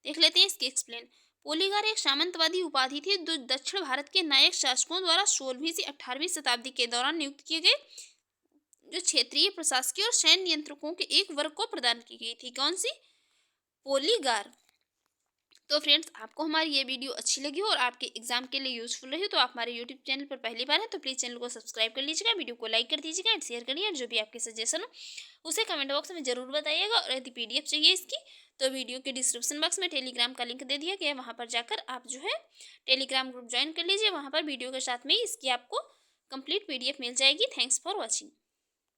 देख लेते हैं इसकी एक्सप्लेन। पोलीगार एक सामंतवादी उपाधि थी जो दक्षिण भारत के नायक शासकों द्वारा 16वीं से 18वीं शताब्दी के दौरान नियुक्त किए गए जो क्षेत्रीय प्रशासकीय और सैन्य नियंत्रकों के एक वर्ग को प्रदान की गई थी। कौन सी, पोलीगार। तो फ्रेंड्स आपको हमारी ये वीडियो अच्छी लगी हो और आपके एग्जाम के लिए यूजफुल रही हो तो आप हमारे यूट्यूब चैनल पर पहली बार हैं तो प्लीज़ चैनल को सब्सक्राइब कर लीजिएगा, वीडियो को लाइक कर दीजिएगा एंड शेयर करिए। जो भी आपके सजेशन हो उसे कमेंट बॉक्स में ज़रूर बताइएगा। और यदि PDF चाहिए इसकी तो वीडियो के डिस्क्रिप्शन बॉक्स में टेलीग्राम का लिंक दे दिया गया है, वहाँ पर जाकर आप जो है टेलीग्राम ग्रुप ज्वाइन कर लीजिए। वहाँ पर वीडियो के साथ में इसकी आपको कंप्लीट PDF मिल जाएगी। Thanks for watching.